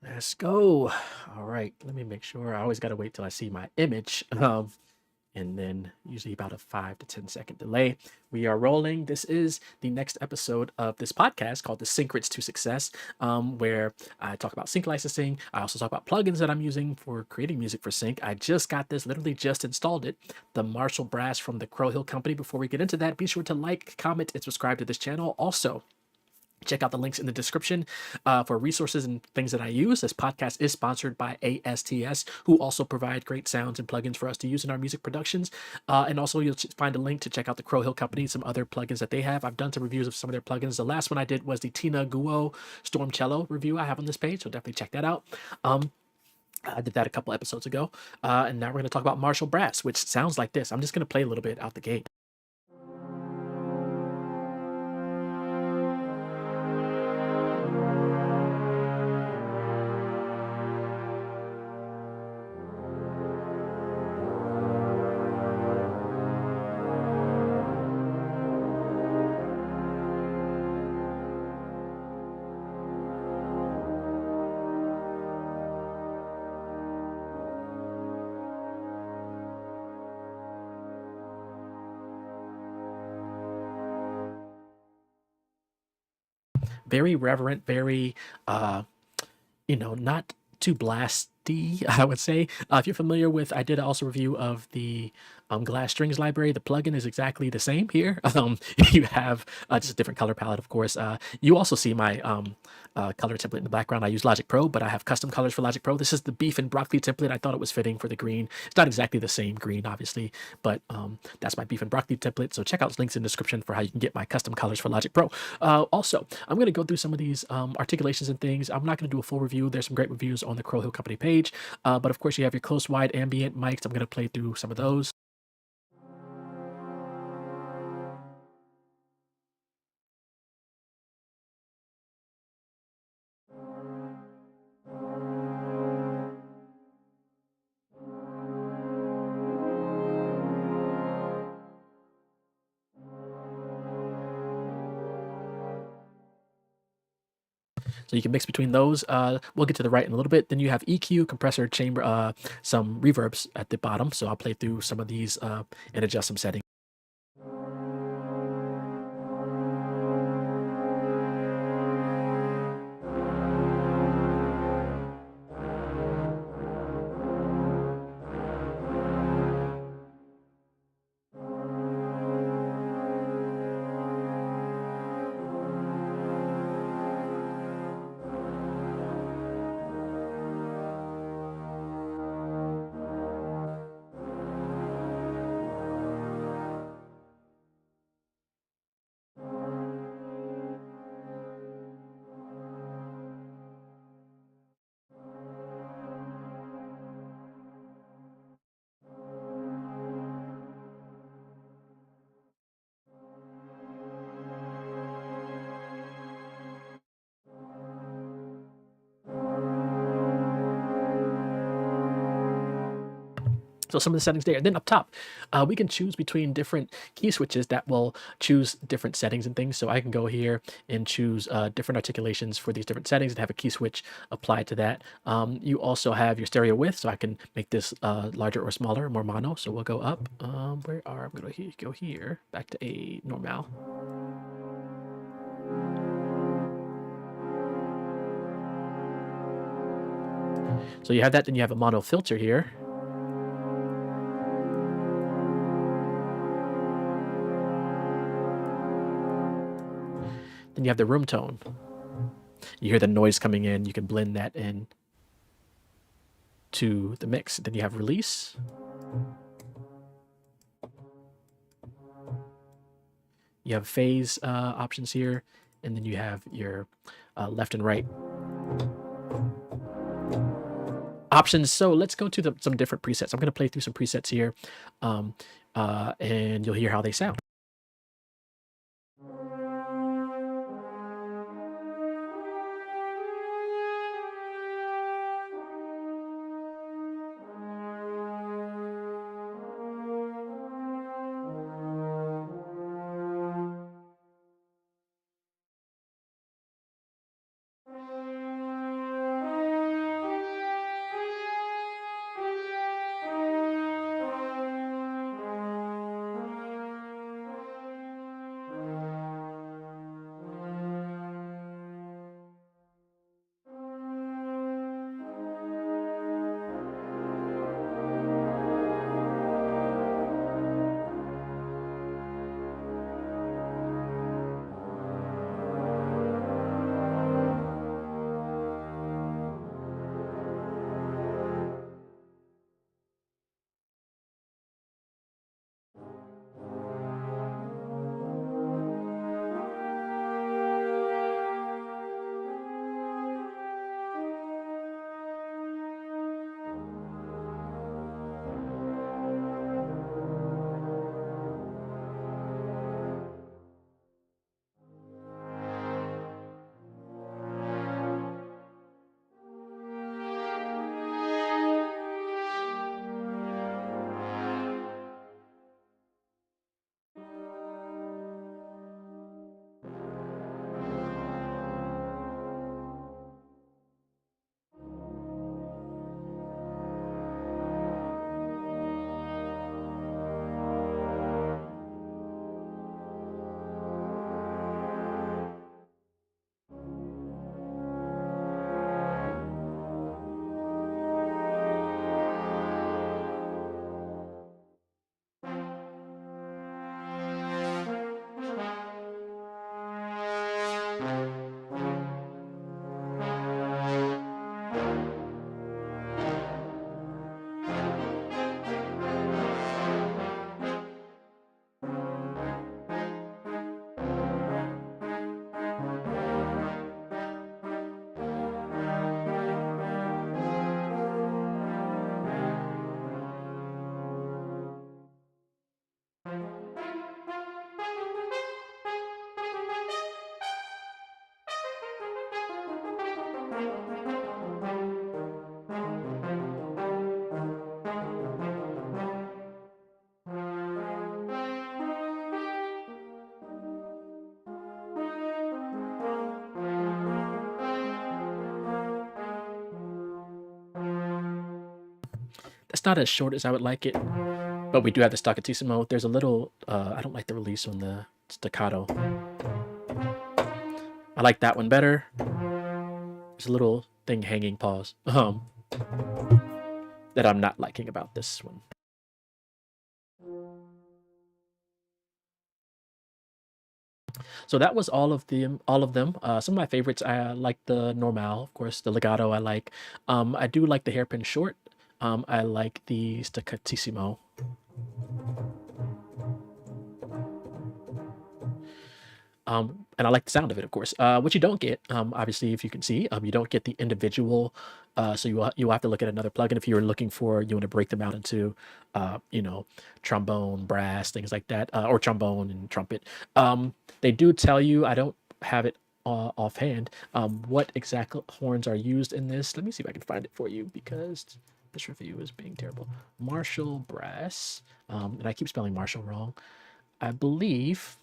Let's go. All right, let me make sure. I always got to wait till I see my image. And then usually about a 5 to 10 second delay. We are rolling. This is the next episode of this podcast called the Syncrets To Success, where I talk about sync licensing. I also talk about plugins that I'm using for creating music for sync. I just got this, literally just installed it, the Marshall Brass from the Crow Hill Company. Before we get into that, be sure to like, comment, and subscribe to this channel. Also, check out the links in the description for resources and things that I use. This podcast is sponsored by STS, who also provide great sounds and plugins for us to use in our music productions. And also, you'll find a link to check out the Crow Hill Company, some other plugins that they have. I've done some reviews of some of their plugins. The last one I did was the Tina Guo Storm Cello review I have on this page, so definitely check that out. I did that a couple episodes ago. And now we're going to talk about Marshall Brass, which sounds like this. I'm just going to play a little bit out the gate. Very reverent, very not too blasty, I would say. If you're familiar with, I did also review of the Glass Strings library. The plugin is exactly the same here. You have just a different color palette, of course. You also see my color template in the background. I use Logic Pro, but I have custom colors for Logic Pro. This is the beef and broccoli template. I thought it was fitting for the green. It's not exactly the same green, obviously, but that's my beef and broccoli template. So check out the links in the description for how you can get my custom colors for Logic Pro. Also, I'm going to go through some of these articulations and things. I'm not going to do a full review. There's some great reviews on the Crow Hill Company page. But of course, you have your close wide ambient mics. I'm going to play through some of those. So you can mix between those. We'll get to the right in a little bit. Then you have EQ, compressor, chamber, some reverbs at the bottom. So I'll play through some of these and adjust some settings. So some of the settings there. And then up top, we can choose between different key switches that will choose different settings and things. So I can go here and choose different articulations for these different settings and have a key switch applied to that. You also have your stereo width, so I can make this larger or smaller, more mono. So we'll go up. I'm going to go here, back to a normal. So you have that, then you have a mono filter here. Then you have the room tone. You hear the noise coming in. You can blend that in to the mix. Then you have release. You have phase options here. And then you have your left and right options. So let's go to some different presets. I'm going to play through some presets here. And you'll hear how they sound. It's not as short as I would like it, but we do have the staccatissimo. There's a little, I don't like the release on the staccato. I like that one better. There's a little thing hanging pause that I'm not liking about this one. So that was all of them. Some of my favorites. I like the normal, of course. The legato I like. I do like the hairpin short. I like the staccatissimo. And I like the sound of it, of course. What you don't get, obviously, if you can see, you don't get the individual. So you will have to look at another plugin if you're looking for, you want to break them out into, trombone, brass, things like that, or trombone and trumpet. They do tell you, I don't have it offhand, what exact horns are used in this. Let me see if I can find it for you because this review is being terrible. Marshal Brass, and I keep spelling Marshall wrong. I believe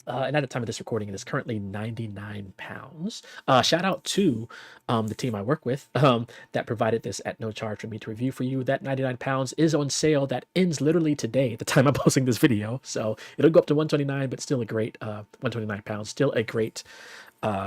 and at the time of this recording, it is currently 99 pounds. Shout out to the team I work with that provided this at no charge for me to review for you. That 99 pounds is on sale. That ends literally today at the time I'm posting this video. So it'll go up to 129, but still a great 129 pounds, still a great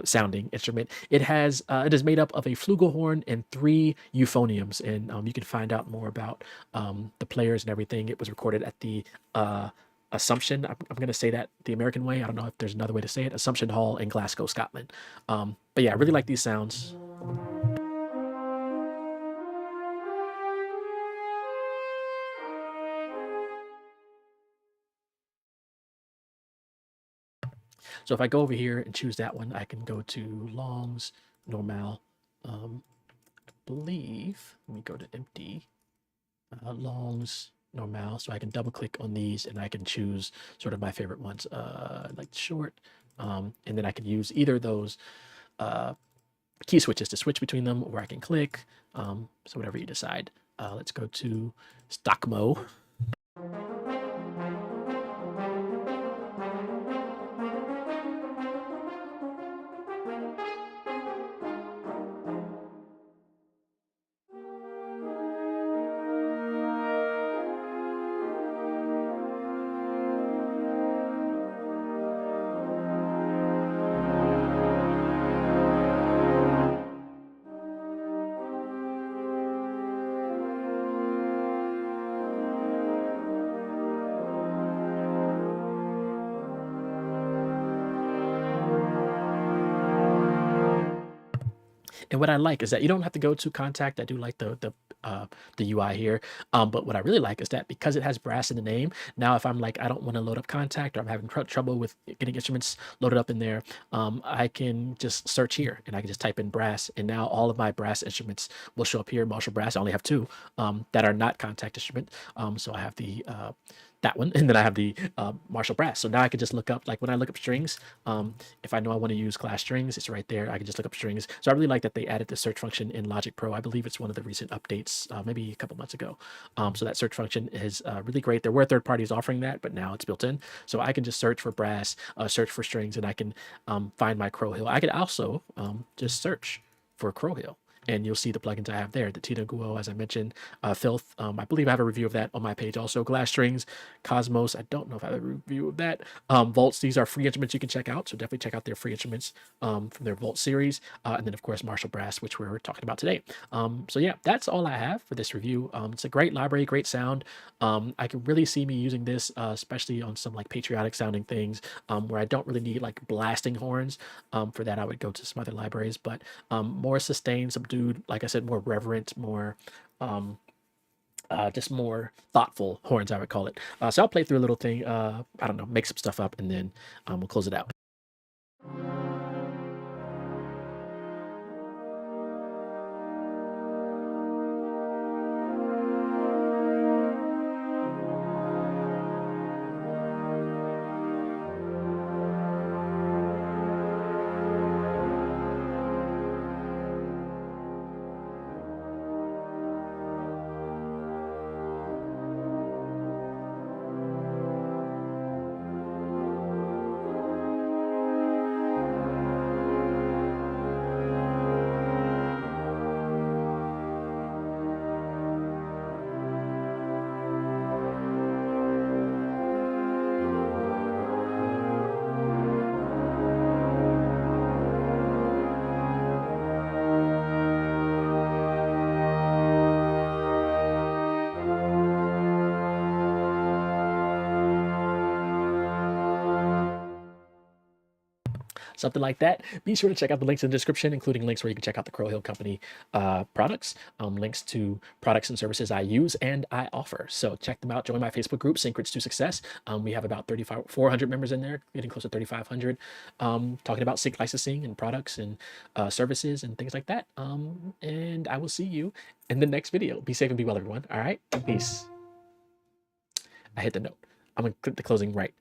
sounding instrument. It is made up of a flugelhorn and 3 euphoniums, and you can find out more about the players and everything. It was recorded at the Assumption. I'm going to say that the American way. I don't know if there's another way to say it. Assumption Hall in Glasgow, Scotland. But yeah, I really like these sounds. So if I go over here and choose that one, I can go to longs, normal. I believe, let me go to empty, longs, normal. So I can double click on these and I can choose sort of my favorite ones, like short. And then I can use either of those key switches to switch between them, or I can click. So whatever you decide. Let's go to Stockmo. And what I like is that you don't have to go to Contact. I do like the UI here. But what I really like is that because it has brass in the name, now if I'm like, I don't want to load up Contact, or I'm having trouble with getting instruments loaded up in there, I can just search here and I can just type in brass, and now all of my brass instruments will show up here. Marshall Brass, I only have 2 that are not Contact instrument. So I have the that one, and then I have the Marshall Brass. So now I can just look up, like when I look up strings, if I know I want to use class strings, it's right there. I can just look up strings. So I really like that they added the search function in Logic Pro. I believe it's one of the recent updates, maybe a couple months ago. So that search function is really great. There were third parties offering that, but now it's built in. So I can just search for brass, search for strings, and I can find my Crow Hill. I could also just search for Crow Hill, and you'll see the plugins I have there. The Tito Guo, as I mentioned, Filth. I believe I have a review of that on my page. Also, Glass Strings, Cosmos. I don't know if I have a review of that. Volts. These are free instruments you can check out. So definitely check out their free instruments from their Volt series. And then, of course, Marshall Brass, which we're talking about today. So yeah, that's all I have for this review. It's a great library, great sound. I can really see me using this, especially on some like patriotic sounding things where I don't really need like blasting horns. For that, I would go to some other libraries, but more sustained, subdued, like I said, more reverent, more just more thoughtful horns, I would call it. So I'll play through a little thing, I don't know, make some stuff up, and then we'll close it out. something like that. Be sure to check out the links in the description, including links where you can check out the Crow Hill Company products, links to products and services I use and I offer. So check them out. Join my Facebook group, Syncrets To Success. We have about 400 members in there, getting close to 3,500, talking about sync licensing and products and services and things like that. And I will see you in the next video. Be safe and be well, everyone. All right, peace. I hit the note. I'm gonna click the closing right.